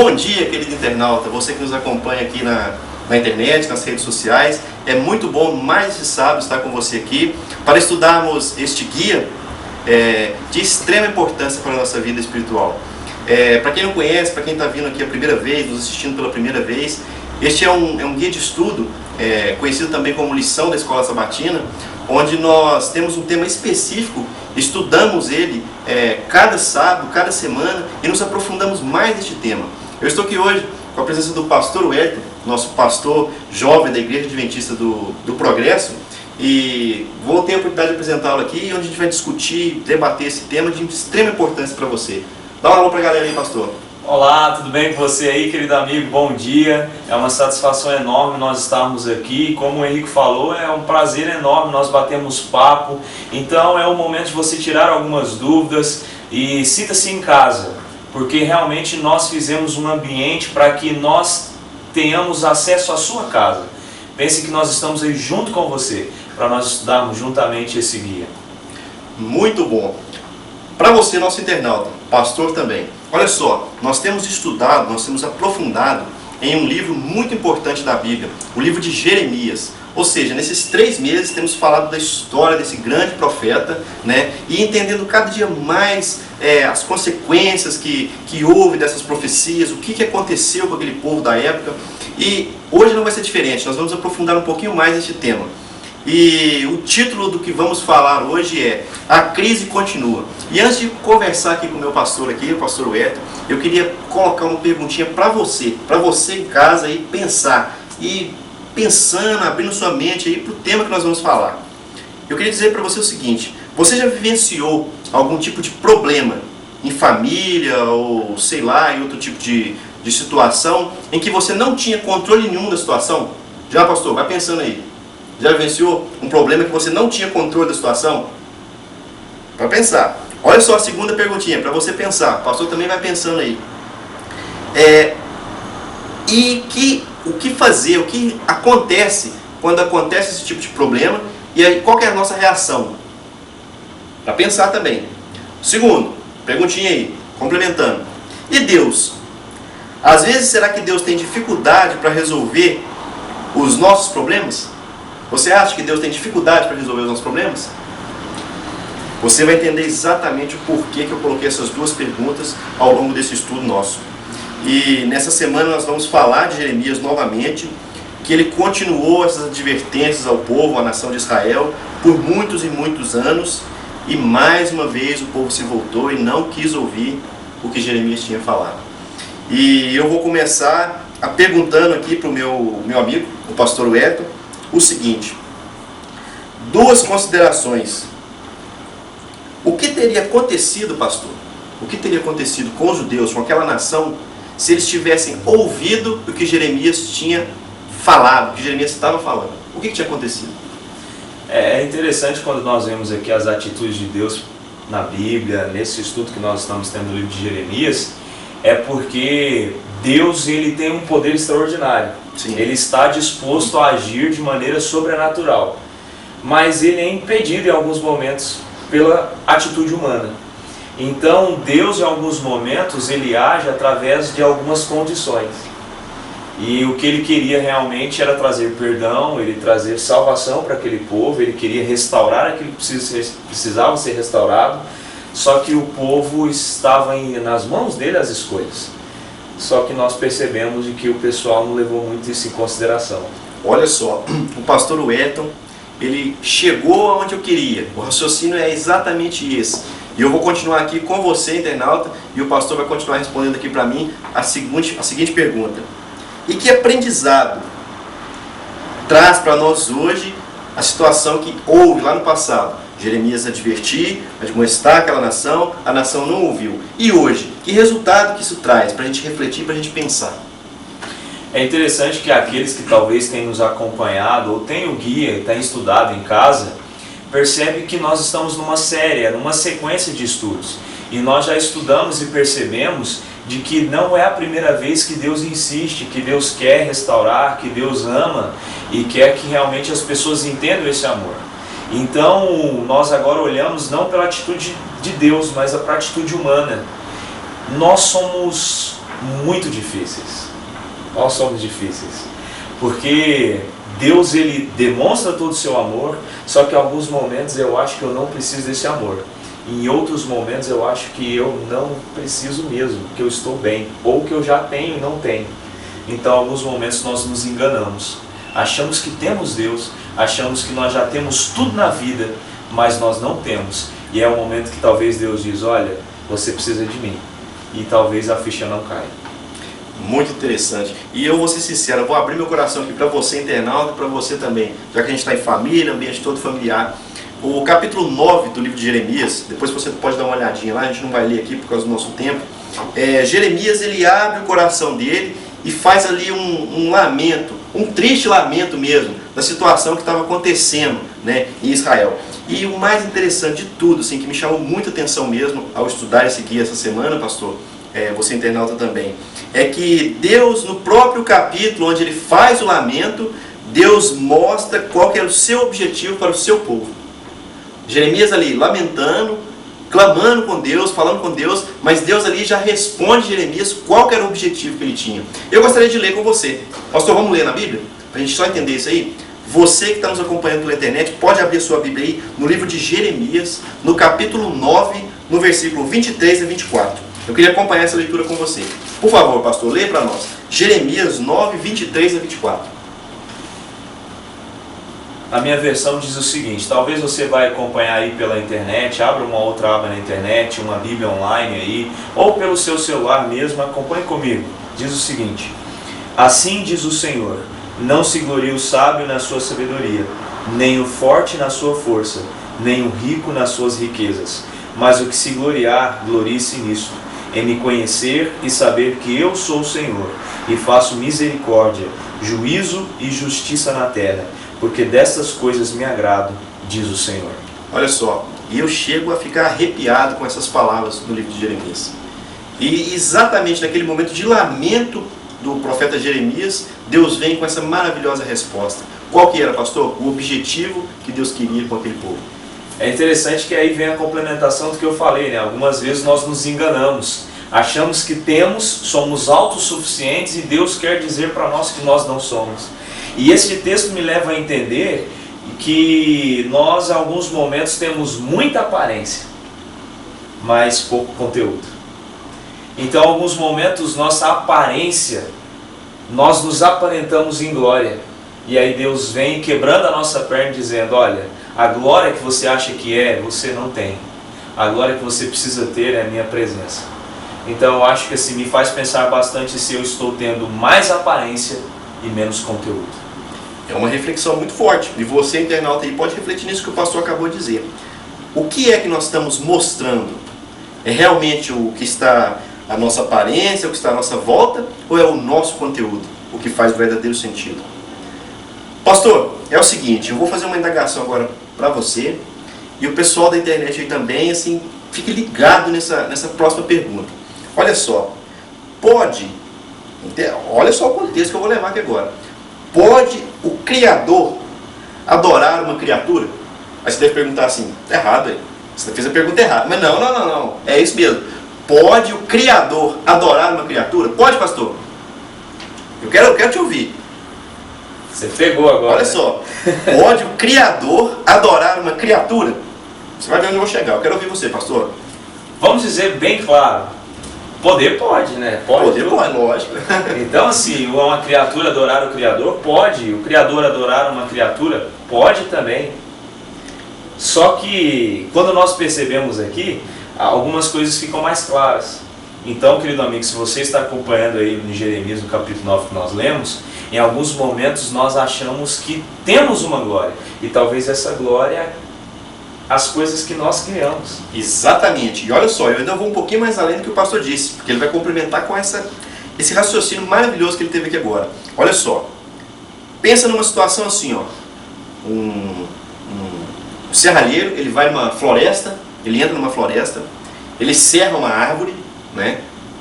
Bom dia, querido internauta, você que nos acompanha aqui na internet, nas redes sociais. É muito bom, mais esse sábado, estar com você aqui para estudarmos este guia de extrema importância para a nossa vida espiritual. Para quem não conhece, para quem está vindo aqui a primeira vez, nos assistindo pela primeira vez, este é um guia de estudo, conhecido também como lição da Escola Sabatina, onde nós temos um tema específico, estudamos ele cada sábado, cada semana e nos aprofundamos mais neste tema. Eu estou aqui hoje com a presença do pastor Wellington, nosso pastor jovem da Igreja Adventista do Progresso, e vou ter a oportunidade de apresentá-lo aqui, onde a gente vai discutir, debater esse tema de extrema importância para você. Dá um alô para a galera aí, pastor. Olá, tudo bem com você aí, querido amigo? Bom dia. É uma satisfação enorme nós estarmos aqui. Como o Henrique falou, é um prazer enorme nós batemos papo. Então é o momento de você tirar algumas dúvidas e sinta-se em casa, porque realmente nós fizemos um ambiente para que nós tenhamos acesso à sua casa. Pense que nós estamos aí junto com você, para nós estudarmos juntamente esse guia. Muito bom. Para você, nosso internauta, pastor também, olha só, nós temos estudado, nós temos aprofundado em um livro muito importante da Bíblia, o livro de Jeremias. Ou seja, nesses 3 meses temos falado da história desse grande profeta, né? E entendendo cada dia mais as consequências que houve dessas profecias, o que aconteceu com aquele povo da época. E hoje não vai ser diferente, nós vamos aprofundar um pouquinho mais neste tema. E o título do que vamos falar hoje é A Crise Continua. E antes de conversar aqui com o meu pastor aqui, o pastor Wellington, eu queria colocar uma perguntinha para você em casa aí pensar, e pensando, abrindo sua mente aí para o tema que nós vamos falar. Eu queria dizer para você o seguinte: você já vivenciou algum tipo de problema em família ou sei lá, em outro tipo de situação em que você não tinha controle nenhum da situação? Já, pastor? Vai pensando aí. Já vivenciou um problema que você não tinha controle da situação? Para pensar. Olha só a segunda perguntinha, para você pensar. O pastor também vai pensando aí. O que fazer, o que acontece quando acontece esse tipo de problema, e aí qual que é a nossa reação? Para pensar também. Segundo, perguntinha aí, complementando. E Deus? Às vezes, será que Deus tem dificuldade para resolver os nossos problemas? Você acha que Deus tem dificuldade para resolver os nossos problemas? Você vai entender exatamente o porquê que eu coloquei essas 2 perguntas ao longo desse estudo nosso. E nessa semana nós vamos falar de Jeremias novamente, que ele continuou essas advertências ao povo, à nação de Israel, por muitos e muitos anos, e mais uma vez o povo se voltou e não quis ouvir o que Jeremias tinha falado. E eu vou começar perguntando aqui para o meu amigo, o pastor Wellington, o seguinte: 2 considerações. O que teria acontecido, pastor? O que teria acontecido com os judeus, com aquela nação, se eles tivessem ouvido o que Jeremias tinha falado, o que Jeremias estava falando? O que tinha acontecido? É interessante quando nós vemos aqui as atitudes de Deus na Bíblia, nesse estudo que nós estamos tendo no livro de Jeremias, é porque Deus, ele tem um poder extraordinário. Sim. Ele está disposto a agir de maneira sobrenatural, mas ele é impedido em alguns momentos pela atitude humana. Então Deus, em alguns momentos, ele age através de algumas condições, e o que ele queria realmente era trazer perdão, ele trazer salvação para aquele povo, ele queria restaurar aquilo que precisava ser restaurado, só que o povo estava nas mãos dele as escolhas. Só que nós percebemos de que o pessoal não levou muito isso em consideração. Olha só, o pastor Wellington, ele chegou aonde eu queria. O raciocínio é exatamente esse. E eu vou continuar aqui com você, internauta, e o pastor vai continuar respondendo aqui para mim a seguinte pergunta: e que aprendizado traz para nós hoje a situação que houve lá no passado? Jeremias advertir, admoestar aquela nação, a nação não ouviu. E hoje, que resultado que isso traz para a gente refletir, para a gente pensar? É interessante que aqueles que talvez tenham nos acompanhado ou tenham guia e tenham estudado em casa, percebe que nós estamos numa série, numa sequência de estudos. E nós já estudamos e percebemos de que não é a primeira vez que Deus insiste, que Deus quer restaurar, que Deus ama e quer que realmente as pessoas entendam esse amor. Então, nós agora olhamos não pela atitude de Deus, mas para a atitude humana. Nós somos muito difíceis. Nós somos difíceis. Porque Deus, ele demonstra todo o seu amor, só que em alguns momentos eu acho que eu não preciso desse amor. Em outros momentos eu acho que eu não preciso mesmo, que eu estou bem, ou que eu já tenho e não tenho. Então, em alguns momentos nós nos enganamos. Achamos que temos Deus, achamos que nós já temos tudo na vida, mas nós não temos. E é o momento que talvez Deus diz, olha, você precisa de mim. E talvez a ficha não caia. Muito interessante. E eu vou ser sincero, eu vou abrir meu coração aqui para você, internauta, e para você também. Já que a gente está em família, ambiente todo familiar. O capítulo 9 do livro de Jeremias, depois você pode dar uma olhadinha lá, a gente não vai ler aqui por causa do nosso tempo. Jeremias, ele abre o coração dele e faz ali um lamento, um triste lamento mesmo, da situação que estava acontecendo, né, em Israel. E o mais interessante de tudo, assim, que me chamou muita atenção mesmo ao estudar esse guia essa semana, pastor, você internauta também, é que Deus, no próprio capítulo onde ele faz o lamento, Deus mostra qual que era o seu objetivo para o seu povo. Jeremias ali lamentando, clamando com Deus, falando com Deus, mas Deus ali já responde Jeremias qual que era o objetivo que ele tinha. Eu gostaria de ler com você. Pastor, vamos ler na Bíblia? Para a gente só entender isso aí. Você que está nos acompanhando pela internet, pode abrir a sua Bíblia aí no livro de Jeremias, no capítulo 9, no versículo 23 a 24. Eu queria acompanhar essa leitura com você. Por favor, pastor, leia para nós. Jeremias 9, 23 a 24. A minha versão diz o seguinte, talvez você vai acompanhar aí pela internet, abra uma outra aba na internet, uma Bíblia online aí, ou pelo seu celular mesmo, acompanhe comigo. Diz o seguinte, assim diz o Senhor, não se glorie o sábio na sua sabedoria, nem o forte na sua força, nem o rico nas suas riquezas, mas o que se gloriar, glorie-se nisto, em me conhecer e saber que eu sou o Senhor, e faço misericórdia, juízo e justiça na terra, porque destas coisas me agrado, diz o Senhor. Olha só, e eu chego a ficar arrepiado com essas palavras do livro de Jeremias. E exatamente naquele momento de lamento do profeta Jeremias, Deus vem com essa maravilhosa resposta. Qual que era, pastor? O objetivo que Deus queria com aquele povo. É interessante que aí vem a complementação do que eu falei, né? Algumas vezes nós nos enganamos. Achamos que temos, somos autossuficientes e Deus quer dizer para nós que nós não somos. E este texto me leva a entender que nós, em alguns momentos, temos muita aparência, mas pouco conteúdo. Então, em alguns momentos, nossa aparência, nós nos aparentamos em glória. E aí Deus vem quebrando a nossa perna dizendo, olha, a glória que você acha que você não tem. A glória que você precisa ter é a minha presença. Então, eu acho que assim, me faz pensar bastante se eu estou tendo mais aparência e menos conteúdo. É uma reflexão muito forte. E você, internauta, aí pode refletir nisso que o pastor acabou de dizer. O que é que nós estamos mostrando? É realmente o que está a nossa aparência, o que está à nossa volta? Ou é o nosso conteúdo, o que faz o verdadeiro sentido? Pastor, é o seguinte, eu vou fazer uma indagação agora para você. E o pessoal da internet aí também, assim, fique ligado nessa próxima pergunta. Olha só, olha só o contexto que eu vou levar aqui agora. Pode o Criador adorar uma criatura? Aí você deve perguntar assim, tá errado aí. Você fez a pergunta errada. Mas não. É isso mesmo. Pode o Criador adorar uma criatura? Pode, pastor? Eu quero te ouvir. Você pegou agora. Olha só. Pode o Criador adorar uma criatura? Você vai ver onde eu vou chegar. Eu quero ouvir você, pastor. Vamos dizer bem claro. Poder pode, né? Poder pode, lógico. Então, assim, uma criatura adorar o Criador? Pode. O Criador adorar uma criatura? Pode também. Só que, quando nós percebemos aqui, algumas coisas ficam mais claras. Então, querido amigo, se você está acompanhando aí no Jeremias, no capítulo 9 que nós lemos, em alguns momentos nós achamos que temos uma glória. E talvez essa glória as coisas que nós criamos. Exatamente. E olha só, eu ainda vou um pouquinho mais além do que o pastor disse, porque ele vai complementar com esse raciocínio maravilhoso que ele teve aqui agora. Olha só, pensa numa situação assim, ó, um serralheiro, ele vai numa floresta, ele entra numa floresta, ele serra uma árvore, né,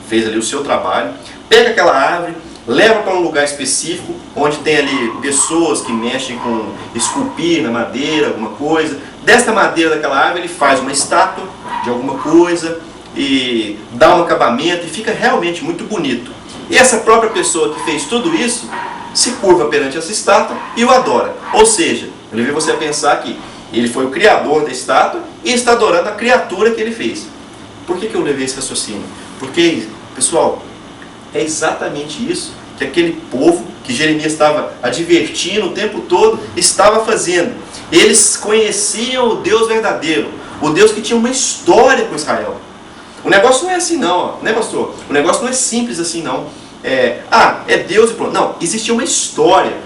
fez ali o seu trabalho, pega aquela árvore, leva para um lugar específico, onde tem ali pessoas que mexem com esculpir na madeira, alguma coisa. Desta madeira daquela árvore ele faz uma estátua de alguma coisa, e dá um acabamento e fica realmente muito bonito. E essa própria pessoa que fez tudo isso se curva perante essa estátua e o adora. Ou seja, eu levei você a pensar que ele foi o criador da estátua e está adorando a criatura que ele fez. Por que eu levei esse raciocínio? Porque, pessoal, é exatamente isso que aquele povo que Jeremias estava advertindo o tempo todo estava fazendo. Eles conheciam o Deus verdadeiro, o Deus que tinha uma história com Israel. O negócio não é assim não, né, pastor? O negócio não é simples assim não. É Deus e pronto. Não, existia uma história.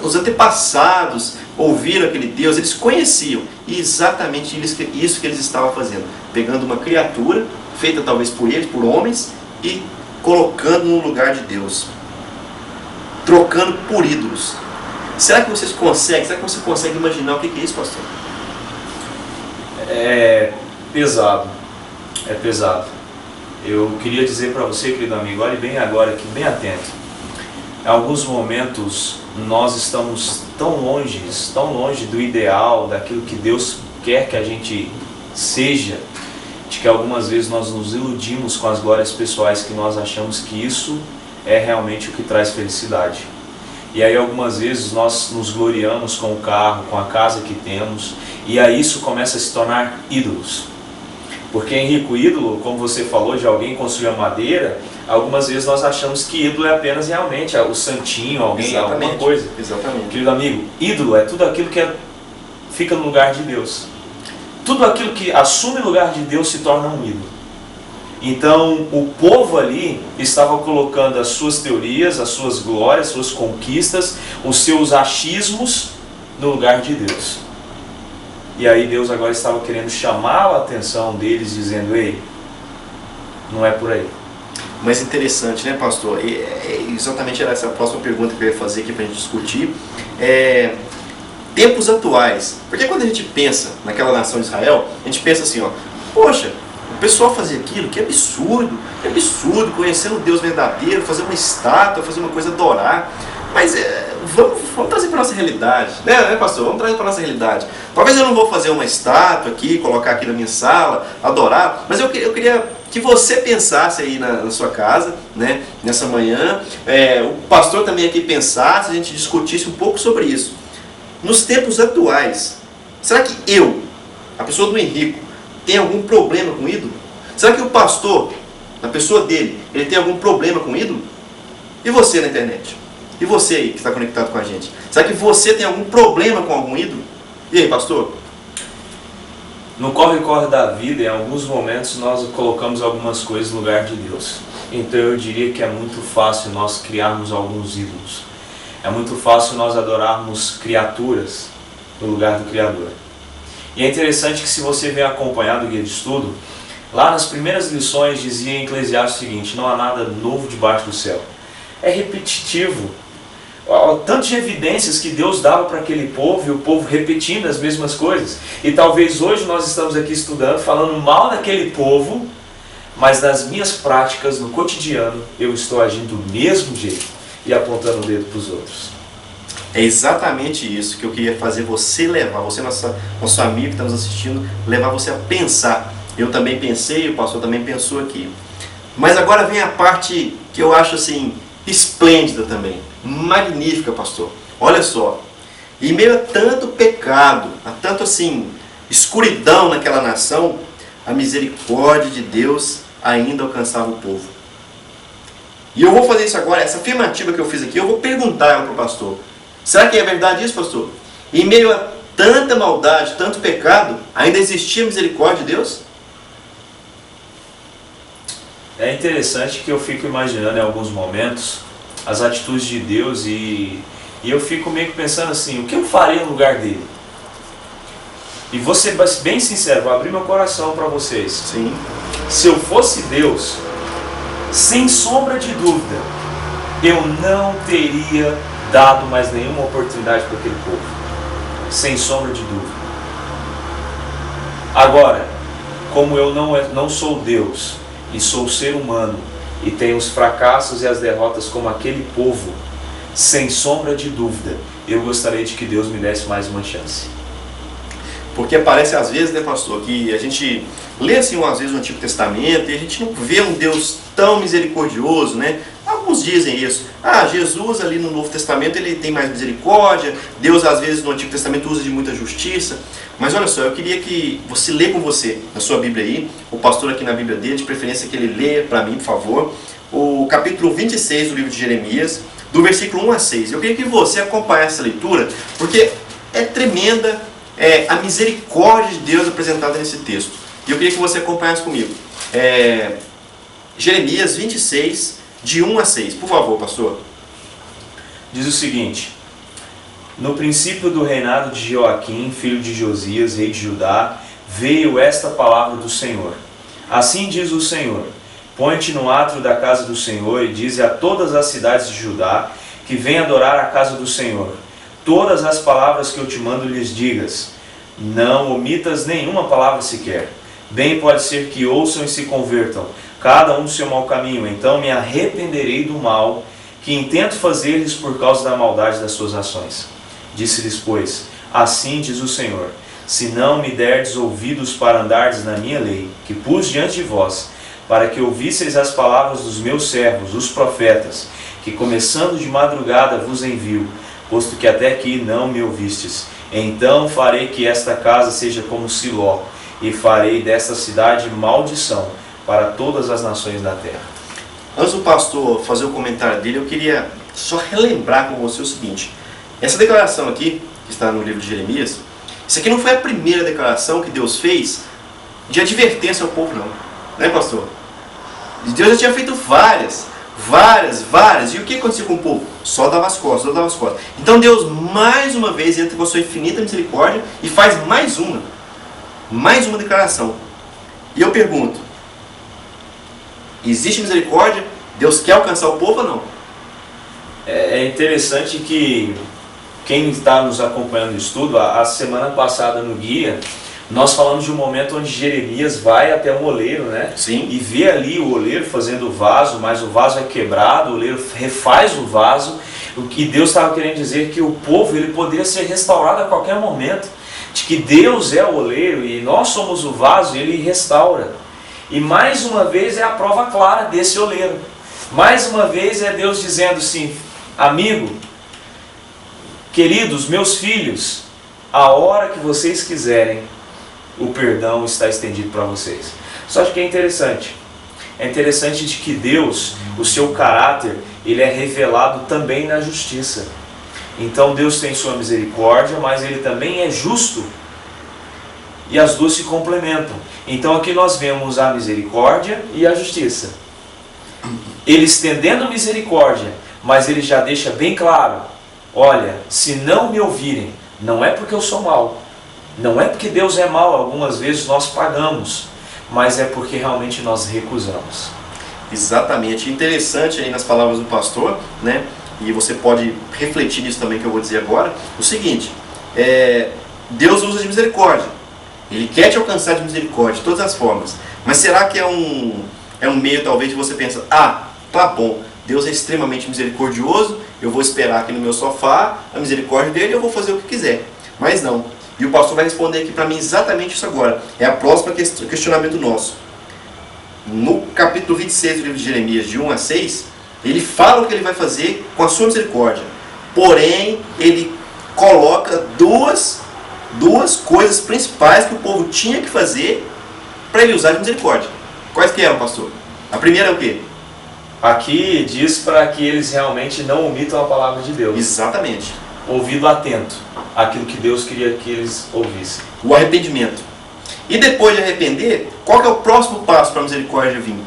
Os antepassados ouviram aquele Deus, eles conheciam. E exatamente isso que eles estavam fazendo. Pegando uma criatura, feita talvez por eles, por homens, e colocando no lugar de Deus. Trocando por ídolos. Será que você consegue imaginar o que é isso, pastor? É pesado. É pesado. Eu queria dizer para você, querido amigo, olhe bem agora aqui, bem atento. Em alguns momentos nós estamos tão longe do ideal, daquilo que Deus quer que a gente seja, de que algumas vezes nós nos iludimos com as glórias pessoais que nós achamos que isso é realmente o que traz felicidade. E aí algumas vezes nós nos gloriamos com o carro, com a casa que temos, e aí isso começa a se tornar ídolos. Porque Henrique, o ídolo, como você falou, de alguém construir a madeira, algumas vezes nós achamos que ídolo é apenas realmente o santinho, alguém, alguma coisa. Exatamente. Querido amigo, ídolo é tudo aquilo que fica no lugar de Deus. Tudo aquilo que assume o lugar de Deus se torna um ídolo. Então, o povo ali estava colocando as suas teorias, as suas glórias, as suas conquistas, os seus achismos no lugar de Deus. E aí Deus agora estava querendo chamar a atenção deles, dizendo: ei, não é por aí. Mas interessante, né, pastor? Exatamente era essa a próxima pergunta que eu ia fazer aqui para a gente discutir. Tempos atuais. Porque quando a gente pensa naquela nação de Israel, a gente pensa assim, poxa, o pessoal fazia aquilo, que absurdo, conhecendo o Deus verdadeiro, fazer uma estátua, fazer uma coisa, adorar. Mas vamos trazer para a nossa realidade, né, pastor? Vamos trazer para a nossa realidade. Talvez eu não vou fazer uma estátua aqui, colocar aqui na minha sala, adorar, mas eu queria que você pensasse aí na sua casa, né, nessa manhã, o pastor também aqui pensasse, a gente discutisse um pouco sobre isso. Nos tempos atuais, será que a pessoa do Henrico, tem algum problema com ídolo? Será que o pastor, na pessoa dele, ele tem algum problema com ídolo? E você na internet? E você aí que está conectado com a gente? Será que você tem algum problema com algum ídolo? E aí, pastor? No corre-corre da vida, em alguns momentos, nós colocamos algumas coisas no lugar de Deus. Então eu diria que é muito fácil nós criarmos alguns ídolos. É muito fácil nós adorarmos criaturas no lugar do Criador. E é interessante que, se você vem acompanhando o guia de estudo, lá nas primeiras lições dizia em Eclesiastes o seguinte: não há nada novo debaixo do céu. É repetitivo. Tanto de evidências que Deus dava para aquele povo, e o povo repetindo as mesmas coisas. E talvez hoje nós estamos aqui estudando, falando mal daquele povo, mas nas minhas práticas, no cotidiano, eu estou agindo do mesmo jeito e apontando o dedo para os outros. É exatamente isso que eu queria fazer você levar, você, nosso amigo que está nos assistindo, levar você a pensar. Eu também pensei, o pastor também pensou aqui. Mas agora vem a parte que eu acho assim esplêndida também, magnífica, pastor. Olha só, em meio a tanto pecado, a tanto assim escuridão naquela nação, a misericórdia de Deus ainda alcançava o povo. E eu vou fazer isso agora, essa afirmativa que eu fiz aqui, eu vou perguntar para o pastor: será que é verdade isso, pastor? Em meio a tanta maldade, tanto pecado, ainda existia misericórdia de Deus? É interessante que eu fico imaginando em alguns momentos as atitudes de Deus e eu fico meio que pensando assim: o que eu faria no lugar dele? E vou ser bem sincero, vou abrir meu coração para vocês. Sim. Se eu fosse Deus, sem sombra de dúvida, eu não teria dado mais nenhuma oportunidade para aquele povo. Sem sombra de dúvida. Agora, como eu não sou Deus, e sou ser humano, e tenho os fracassos e as derrotas como aquele povo, sem sombra de dúvida, eu gostaria de que Deus me desse mais uma chance. Porque parece às vezes, né, pastor, que a gente lê assim, às vezes o Antigo Testamento e a gente não vê um Deus tão misericordioso, né? Alguns dizem isso. Ah, Jesus ali no Novo Testamento ele tem mais misericórdia, Deus às vezes no Antigo Testamento usa de muita justiça. Mas olha só, eu queria que você lê com você, na sua Bíblia aí, o pastor aqui na Bíblia dele, de preferência que ele leia para mim, por favor, o capítulo 26 do livro de Jeremias, do versículo 1 a 6. Eu queria que você acompanhasse essa leitura, porque é tremenda a misericórdia de Deus apresentada nesse texto. E eu queria que você acompanhasse comigo. Jeremias 26, de 1 a 6. Por favor, pastor. Diz o seguinte: no princípio do reinado de Joaquim, filho de Josias, rei de Judá, veio esta palavra do Senhor. Assim diz o Senhor: põe-te no átrio da casa do Senhor e dize a todas as cidades de Judá que vêm adorar a casa do Senhor. Todas as palavras que eu te mando lhes digas. Não omitas nenhuma palavra sequer. Bem pode ser que ouçam e se convertam, cada um do seu mau caminho. Então me arrependerei do mal que intento fazer-lhes por causa da maldade das suas ações. Disse-lhes, pois, assim diz o Senhor: se não me derdes ouvidos para andardes na minha lei, que pus diante de vós, para que ouvisseis as palavras dos meus servos, os profetas, que começando de madrugada vos envio, posto que até aqui não me ouvistes, então farei que esta casa seja como Siló, e farei desta cidade maldição para todas as nações da terra. Antes do pastor fazer o comentário dele, eu queria só relembrar com você o seguinte: essa declaração aqui, que está no livro de Jeremias, isso aqui não foi a primeira declaração que Deus fez de advertência ao povo, não. Né, pastor? Deus já tinha feito várias. E o que acontecia com o povo? Só dava as costas. Então Deus, mais uma vez, entra com a sua infinita misericórdia e faz mais uma declaração. E eu pergunto: existe misericórdia? Deus quer alcançar o povo ou não? É interessante que quem está nos acompanhando no estudo, a semana passada no guia, nós falamos de um momento onde Jeremias vai até um oleiro, né? Sim. E vê ali o oleiro fazendo o vaso, mas o vaso é quebrado, o oleiro refaz o vaso. O que Deus estava querendo dizer que o povo ele poderia ser restaurado a qualquer momento, de que Deus é o oleiro e nós somos o vaso e Ele restaura. E mais uma vez é a prova clara desse oleiro. Mais uma vez é Deus dizendo assim: amigo, queridos, meus filhos, a hora que vocês quiserem, o perdão está estendido para vocês. Só que é interessante de que Deus, o seu caráter, ele é revelado também na justiça. Então Deus tem sua misericórdia, mas Ele também é justo. E as duas se complementam. Então aqui nós vemos a misericórdia e a justiça. Ele estendendo misericórdia, mas Ele já deixa bem claro: olha, se não me ouvirem, não é porque eu sou mau, não é porque Deus é mau, algumas vezes nós pagamos, mas é porque realmente nós recusamos. Exatamente. Interessante aí nas palavras do pastor, né? E você pode refletir nisso também que eu vou dizer agora. O seguinte: Deus usa de misericórdia. Ele quer te alcançar de misericórdia de todas as formas. Mas será que é um meio talvez de você pensar: ah, tá bom, Deus é extremamente misericordioso, eu vou esperar aqui no meu sofá a misericórdia dele e eu vou fazer o que quiser. Mas não. E o pastor vai responder aqui para mim exatamente isso agora. É a próxima questionamento nosso. No capítulo 26 do livro de Jeremias, de 1 a 6, ele fala o que ele vai fazer com a sua misericórdia. Porém, ele coloca duas coisas principais que o povo tinha que fazer para ele usar de misericórdia. Quais que eram, pastor? A primeira é o quê? Aqui diz para que eles realmente não omitam a palavra de Deus. Exatamente. Ouvido atento àquilo que Deus queria que eles ouvissem. O arrependimento. E depois de arrepender, qual que é o próximo passo para a misericórdia vir?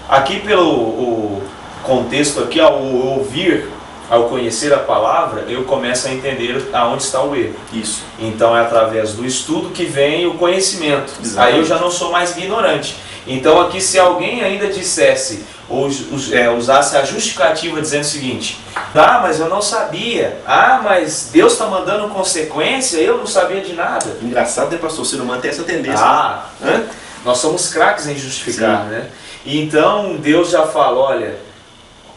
Aqui pelo contexto aqui, ao ouvir, ao conhecer a palavra, eu começo a entender aonde está o erro. Isso. Então é através do estudo que vem o conhecimento. Exatamente. Aí eu já não sou mais ignorante. Então aqui, se alguém ainda dissesse ou usasse a justificativa dizendo o seguinte: ah, mas eu não sabia, ah, mas Deus está mandando consequência, eu não sabia de nada. Engraçado, né, pastor? Você não mantém essa tendência. Ah, nós somos craques em justificar, né? Então Deus já fala: olha,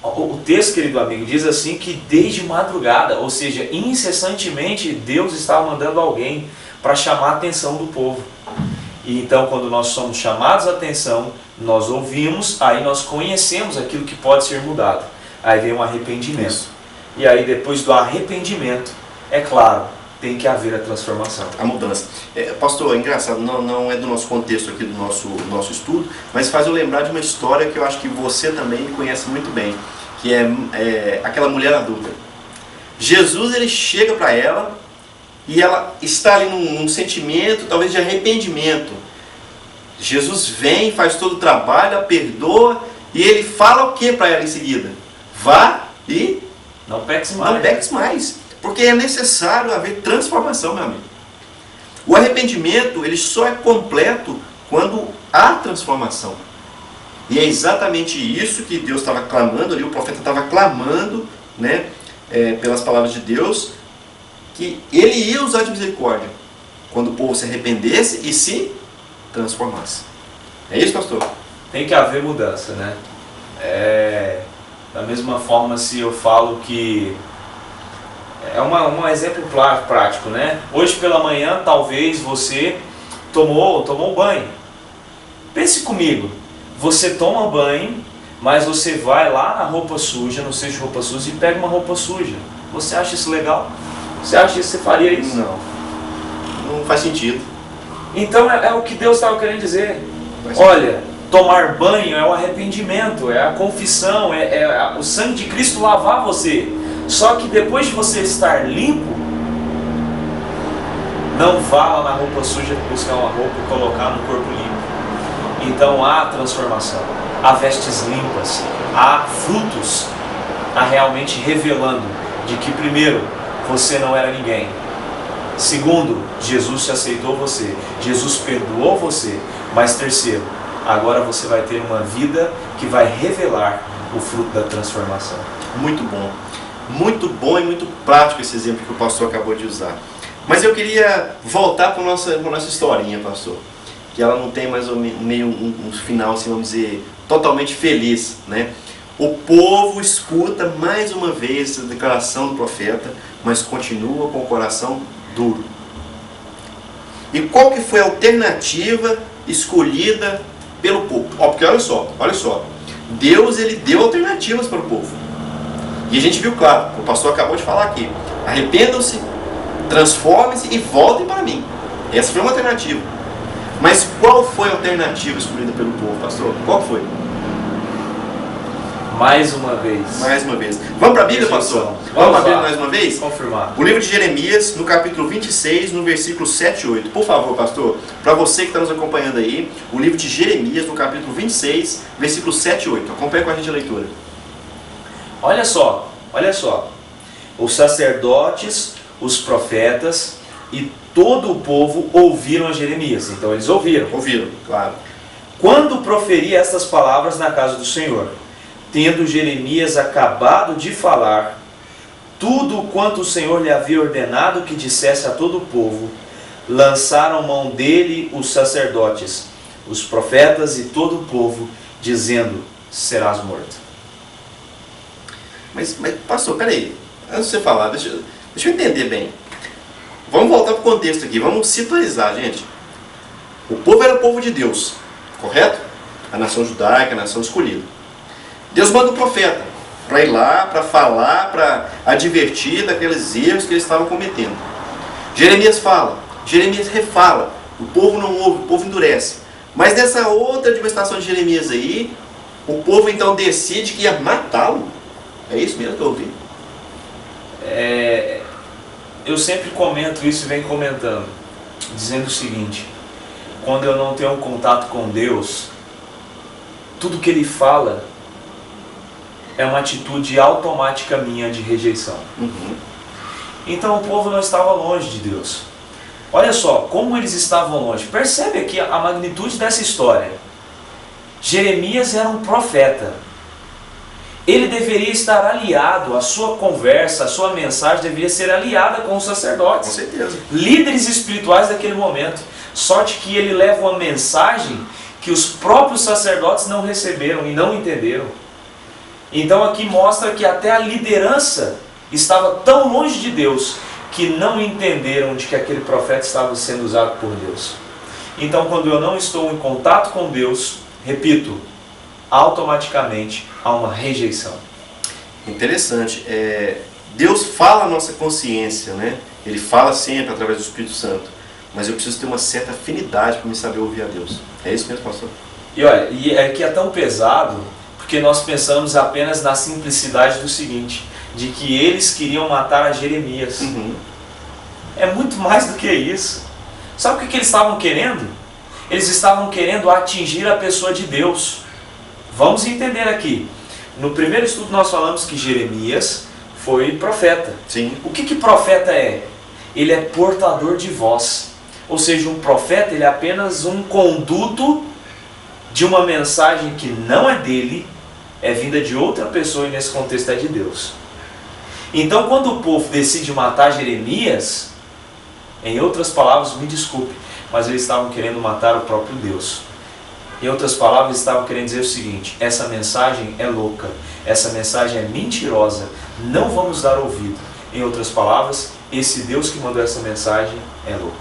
o texto, querido amigo, diz assim que desde madrugada, ou seja, incessantemente, Deus estava mandando alguém para chamar a atenção do povo. E então, quando nós somos chamados a atenção, nós ouvimos, aí nós conhecemos aquilo que pode ser mudado. Aí vem um arrependimento. Isso. E aí, depois do arrependimento, é claro, tem que haver a transformação. A mudança. Pastor, é engraçado, não é do nosso contexto aqui, do nosso estudo, mas faz eu lembrar de uma história que eu acho que você também conhece muito bem, que é aquela mulher adulta. Jesus, ele chega para ela e ela está ali num sentimento, talvez de arrependimento. Jesus vem, faz todo o trabalho, a perdoa, e ele fala o que para ela em seguida? Vá e não peques mais. Não peques mais. Porque é necessário haver transformação, meu amigo. O arrependimento, ele só é completo quando há transformação. E é exatamente isso que Deus estava clamando ali, o profeta estava clamando, né, pelas palavras de Deus, que ele ia usar de misericórdia quando o povo se arrependesse e se transformasse. É isso, pastor? Tem que haver mudança, né? Da mesma forma, se eu falo que é um exemplo prático, né? Hoje pela manhã, talvez você tomou banho. Pense comigo, você toma banho, mas você vai lá na roupa suja, no cesto de roupa suja, e pega uma roupa suja. Você acha isso legal? Você acha que você faria isso? Não faz sentido. Então é o que Deus estava querendo dizer. Olha, tomar banho é o arrependimento, é a confissão, é o sangue de Cristo lavar você. Só que depois de você estar limpo, não vá lá na roupa suja buscar uma roupa e colocar no corpo limpo. Então há transformação, há vestes limpas, há frutos, há realmente revelando de que primeiro, você não era ninguém. Segundo, Jesus te aceitou você, Jesus perdoou você. Mas terceiro, agora você vai ter uma vida que vai revelar o fruto da transformação. Muito bom. Muito bom e muito prático esse exemplo que o pastor acabou de usar. Mas eu queria voltar para a nossa historinha, pastor. Que ela não tem mais ou meio um final, assim, vamos dizer, totalmente feliz, né? O povo escuta mais uma vez essa declaração do profeta, mas continua com o coração duro. E qual que foi a alternativa escolhida pelo povo? Porque olha só, Deus, ele deu alternativas para o povo. E a gente viu claro, o pastor acabou de falar aqui, arrependam-se, transformem-se e voltem para mim. Essa foi uma alternativa. Mas qual foi a alternativa escolhida pelo povo, pastor? Qual foi? Mais uma vez. Mais uma vez. Vamos para a Bíblia, pastor? Vamos para a Bíblia mais uma vez? Confirmar. O livro de Jeremias, no capítulo 26, no versículo 7 e 8. Por favor, pastor, para você que está nos acompanhando aí, o livro de Jeremias, no capítulo 26, versículo 7 e 8. Acompanhe com a gente a leitura. Olha só. Os sacerdotes, os profetas e todo o povo ouviram a Jeremias. Então eles ouviram. Ouviram, claro. Quando proferia estas palavras na casa do Senhor, tendo Jeremias acabado de falar tudo quanto o Senhor lhe havia ordenado que dissesse a todo o povo, lançaram mão dele os sacerdotes, os profetas e todo o povo, dizendo: serás morto. Mas pastor, peraí, antes de você falar, deixa eu entender bem. Vamos voltar para o contexto aqui, vamos situalizar, gente. O povo era o povo de Deus, correto? A nação judaica, a nação escolhida. Deus manda o profeta para ir lá, para falar, para advertir daqueles erros que eles estavam cometendo. Jeremias fala, Jeremias refala, o povo não ouve, o povo endurece. Mas nessa outra administração de Jeremias aí, o povo então decide que ia matá-lo. É isso mesmo que eu ouvi? Eu sempre comento isso e venho comentando, dizendo o seguinte: quando eu não tenho um contato com Deus, tudo que Ele fala é uma atitude automática minha de rejeição. Então o povo não estava longe de Deus. Olha só, como eles estavam longe. Percebe aqui a magnitude dessa história. Jeremias era um profeta. Ele deveria estar aliado, a sua conversa, a sua mensagem deveria ser aliada com os sacerdotes. Com certeza. Líderes espirituais daquele momento. Sorte que ele leva uma mensagem que os próprios sacerdotes não receberam e não entenderam. Então aqui mostra que até a liderança estava tão longe de Deus que não entenderam de que aquele profeta estava sendo usado por Deus. Então, quando eu não estou em contato com Deus, repito, automaticamente há uma rejeição. Interessante. Deus fala a nossa consciência, né? Ele fala sempre através do Espírito Santo. Mas eu preciso ter uma certa afinidade para me saber ouvir a Deus. É isso mesmo, pastor? E olha, é que é tão pesado, porque nós pensamos apenas na simplicidade do seguinte, de que eles queriam matar a Jeremias. É muito mais do que isso. Sabe o que eles estavam querendo? Eles estavam querendo atingir a pessoa de Deus. Vamos entender aqui. No primeiro estudo nós falamos que Jeremias foi profeta. Sim. O que profeta é? Ele é portador de voz. Ou seja, um profeta ele é apenas um conduto de uma mensagem que não é dele, é vinda de outra pessoa e nesse contexto é de Deus. Então quando o povo decide matar Jeremias, em outras palavras, me desculpe, mas eles estavam querendo matar o próprio Deus. Em outras palavras, estavam querendo dizer o seguinte: essa mensagem é louca, essa mensagem é mentirosa, não vamos dar ouvido. Em outras palavras, esse Deus que mandou essa mensagem é louco.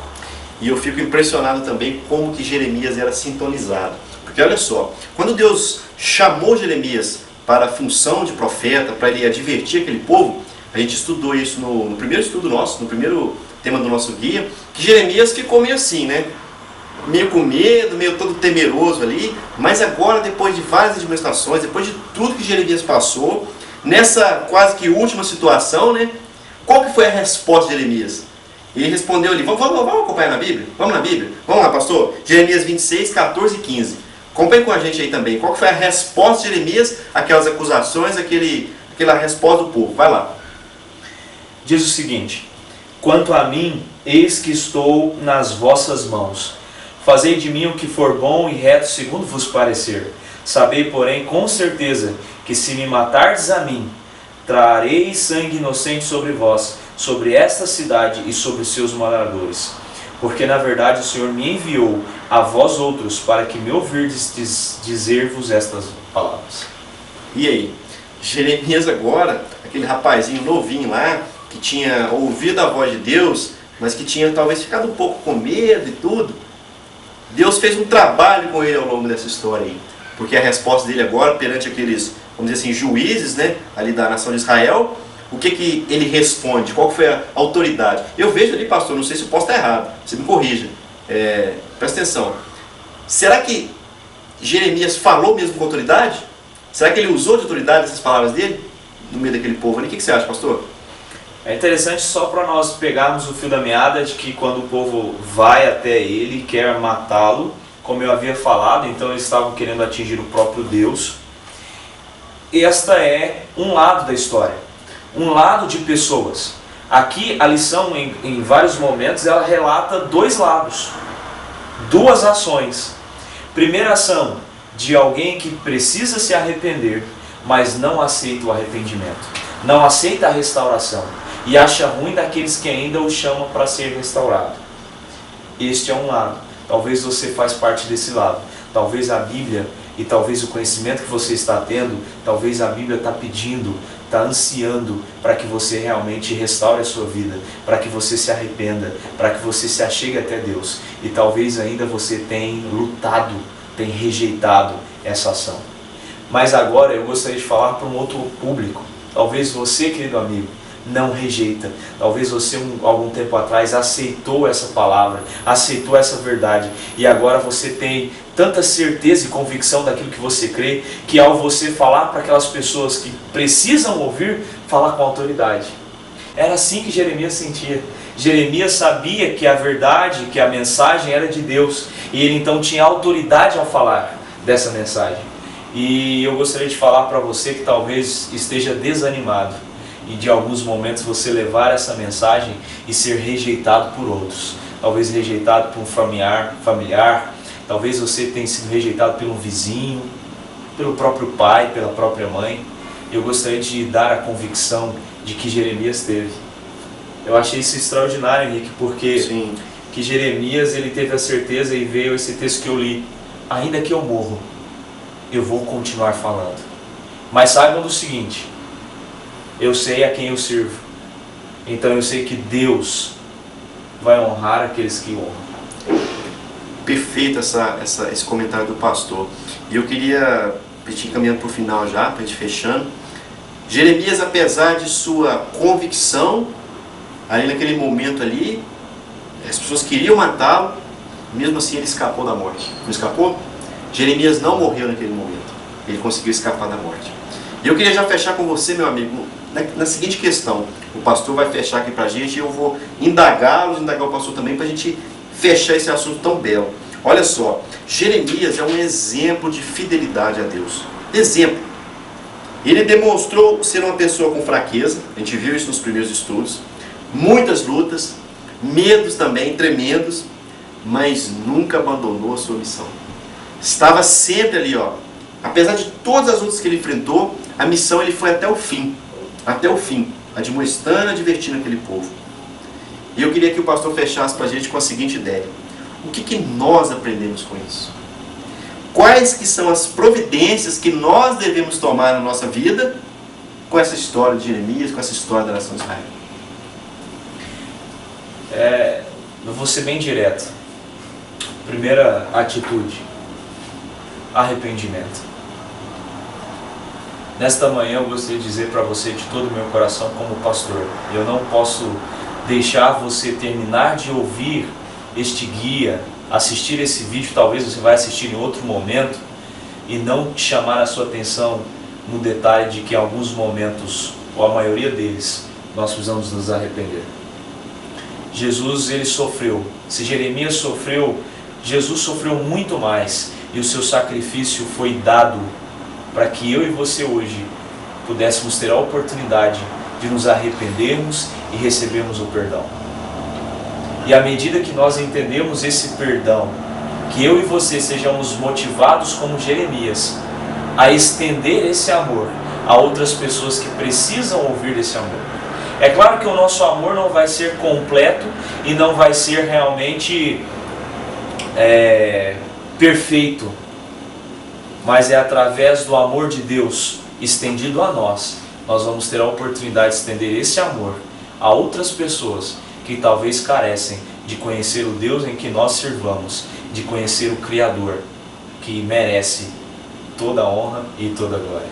E eu fico impressionado também como que Jeremias era sintonizado. Porque olha só, quando Deus chamou Jeremias para a função de profeta, para ele advertir aquele povo, a gente estudou isso no primeiro estudo nosso, no primeiro tema do nosso guia, que Jeremias ficou meio assim, né? Meio com medo, meio todo temeroso ali, mas agora, depois de várias admoestações, depois de tudo que Jeremias passou, nessa quase que última situação, né? Qual que foi a resposta de Jeremias? Ele respondeu ali, vamos acompanhar na Bíblia? Vamos na Bíblia? Vamos lá, pastor? Jeremias 26, 14 e 15. Acompanhe com a gente aí também. Qual que foi a resposta de Jeremias àquelas acusações, aquela resposta do povo? Vai lá. Diz o seguinte: quanto a mim, eis que estou nas vossas mãos. Fazei de mim o que for bom e reto segundo vos parecer. Sabei, porém, com certeza, que se me matardes a mim, trarei sangue inocente sobre vós, sobre esta cidade e sobre seus moradores. Porque na verdade o Senhor me enviou a vós outros para que me ouvirdes dizer-vos estas palavras. E aí? Jeremias agora, aquele rapazinho novinho lá, que tinha ouvido a voz de Deus, mas que tinha talvez ficado um pouco com medo e tudo, Deus fez um trabalho com ele ao longo dessa história aí. Porque a resposta dele agora, perante aqueles, vamos dizer assim, juízes, né, ali da nação de Israel, o que ele responde? Qual foi a autoridade? Eu vejo ali, pastor, não sei se eu posso estar errado, você me corrija. Presta atenção. Será que Jeremias falou mesmo com autoridade? Será que ele usou de autoridade essas palavras dele? No meio daquele povo ali? O que você acha, pastor? É interessante só para nós pegarmos o fio da meada de que quando o povo vai até ele e quer matá-lo, como eu havia falado, então eles estavam querendo atingir o próprio Deus. Esta é um lado da história, um lado de pessoas. Aqui a lição em vários momentos ela relata dois lados, duas ações. Primeira ação de alguém que precisa se arrepender, mas não aceita o arrependimento, não aceita a restauração e acha ruim daqueles que ainda o chamam para ser restaurado. Este é um lado. Talvez você faz parte desse lado. Talvez a Bíblia e talvez o conhecimento que você está tendo, talvez a Bíblia está pedindo, está ansiando para que você realmente restaure a sua vida, para que você se arrependa, para que você se achegue até Deus. E talvez ainda você tenha lutado, tenha rejeitado essa ação. Mas agora eu gostaria de falar para um outro público. Talvez você, querido amigo, não rejeita. Talvez você algum tempo atrás aceitou essa palavra, aceitou essa verdade e agora você tem tanta certeza e convicção daquilo que você crê que ao você falar para aquelas pessoas que precisam ouvir, falar com autoridade. Era assim que Jeremias sentia. Jeremias sabia que a verdade, que a mensagem era de Deus e ele então tinha autoridade ao falar dessa mensagem. E eu gostaria de falar para você que talvez esteja desanimado e de alguns momentos você levar essa mensagem e ser rejeitado por outros. Talvez rejeitado por um familiar, talvez você tenha sido rejeitado por um vizinho, pelo próprio pai, pela própria mãe. Eu gostaria de dar a convicção de que Jeremias teve. Eu achei isso extraordinário, Henrique, porque Sim. Que Jeremias ele teve a certeza e veio esse texto que eu li. Ainda que eu morro, eu vou continuar falando. Mas saibam do seguinte: eu sei a quem eu sirvo. Então eu sei que Deus vai honrar aqueles que honram. perfeito esse comentário do pastor. E eu queria, a gente caminhando para o final já, para a gente fechando. Jeremias, apesar de sua convicção, ali naquele momento ali, as pessoas queriam matá-lo, mesmo assim ele escapou da morte. Não escapou? Jeremias não morreu naquele momento. Ele conseguiu escapar da morte. E eu queria já fechar com você, meu amigo, na seguinte questão. O pastor vai fechar aqui para a gente e eu vou indagar o pastor também para a gente fechar esse assunto tão belo. Olha só, Jeremias é um exemplo de fidelidade a Deus. Exemplo. Ele demonstrou ser uma pessoa com fraqueza, a gente viu isso nos primeiros estudos, muitas lutas, medos também tremendos, mas nunca abandonou a sua missão. Estava sempre ali, ó. Apesar de todas as lutas que ele enfrentou, a missão ele foi até o fim, admoestando, advertindo aquele povo. E eu queria que o pastor fechasse para a gente com a seguinte ideia: o que nós aprendemos com isso? Quais que são as providências que nós devemos tomar na nossa vida com essa história de Jeremias, com essa história da nação de Israel? Eu vou ser bem direto. Primeira atitude: arrependimento. Nesta manhã eu gostaria de dizer para você de todo o meu coração como pastor, eu não posso deixar você terminar de ouvir este guia, assistir esse vídeo, talvez você vai assistir em outro momento, e não chamar a sua atenção no detalhe de que em alguns momentos, ou a maioria deles, nós precisamos nos arrepender. Jesus, ele sofreu. Se Jeremias sofreu, Jesus sofreu muito mais, e o seu sacrifício foi dado para que eu e você hoje pudéssemos ter a oportunidade de nos arrependermos e recebermos o perdão. E à medida que nós entendemos esse perdão, que eu e você sejamos motivados como Jeremias a estender esse amor a outras pessoas que precisam ouvir desse amor. É claro que o nosso amor não vai ser completo e não vai ser realmente perfeito, mas é através do amor de Deus estendido a nós vamos ter a oportunidade de estender esse amor a outras pessoas que talvez carecem de conhecer o Deus em que nós servamos, de conhecer o Criador, que merece toda a honra e toda a glória.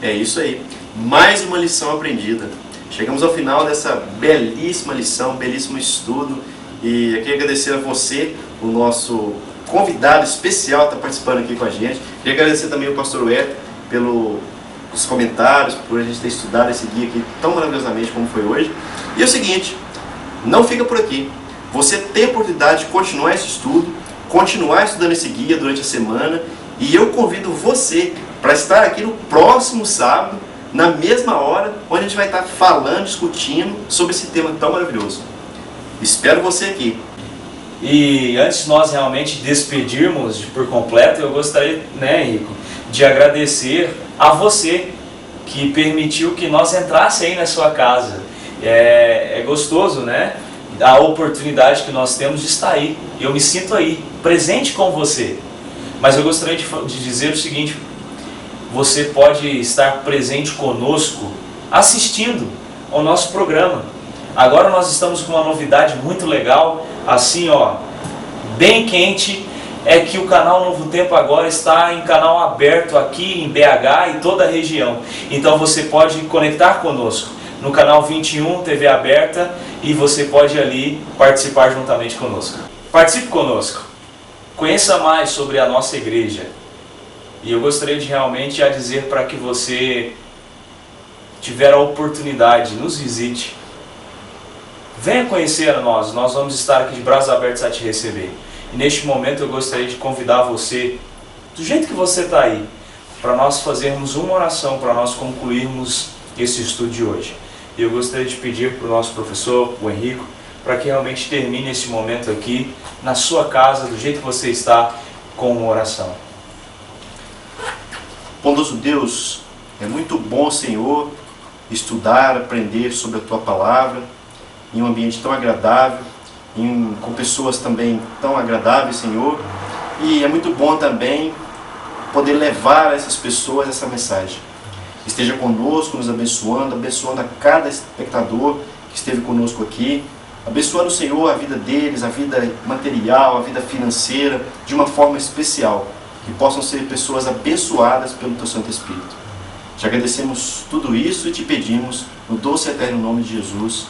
É isso aí. Mais uma lição aprendida. Chegamos ao final dessa belíssima lição, belíssimo estudo. E eu queria agradecer a você, o nosso convidado especial que está participando aqui com a gente. Queria agradecer também ao pastor Weto pelos comentários, por a gente ter estudado esse guia aqui tão maravilhosamente como foi hoje. E é o seguinte, não fica por aqui. Você tem a oportunidade de continuar esse estudo, continuar estudando esse guia durante a semana, e eu convido você para estar aqui no próximo sábado, na mesma hora, onde a gente vai estar falando, discutindo sobre esse tema tão maravilhoso. Espero você aqui. E antes de nós realmente despedirmos por completo, eu gostaria, Henrico, de agradecer a você que permitiu que nós entrasse aí na sua casa. É gostoso, né? A oportunidade que nós temos de estar aí. Eu me sinto aí, presente com você. Mas eu gostaria de dizer o seguinte: você pode estar presente conosco, assistindo ao nosso programa. Agora nós estamos com uma novidade muito legal, assim ó, bem quente, é que o canal Novo Tempo agora está em canal aberto aqui em BH e toda a região. Então você pode conectar conosco no canal 21 TV aberta e você pode ali participar juntamente conosco. Participe conosco, conheça mais sobre a nossa igreja. E eu gostaria de realmente dizer para que você tiver a oportunidade, nos visite. Venha conhecer a nós vamos estar aqui de braços abertos a te receber. E neste momento eu gostaria de convidar você, do jeito que você está aí, para nós fazermos uma oração, para nós concluirmos esse estudo de hoje. E eu gostaria de pedir para o nosso professor, o Henrico, para que realmente termine esse momento aqui, na sua casa, do jeito que você está, com uma oração. Bondoso Deus, é muito bom, Senhor, estudar, aprender sobre a Tua Palavra, em um ambiente tão agradável, com pessoas também tão agradáveis, Senhor. E é muito bom também poder levar a essas pessoas essa mensagem. Esteja conosco, nos abençoando, abençoando a cada espectador que esteve conosco aqui. abençoando o Senhor a vida deles, a vida material, a vida financeira, de uma forma especial, que possam ser pessoas abençoadas pelo Teu Santo Espírito. Te agradecemos tudo isso e te pedimos, no doce e eterno nome de Jesus.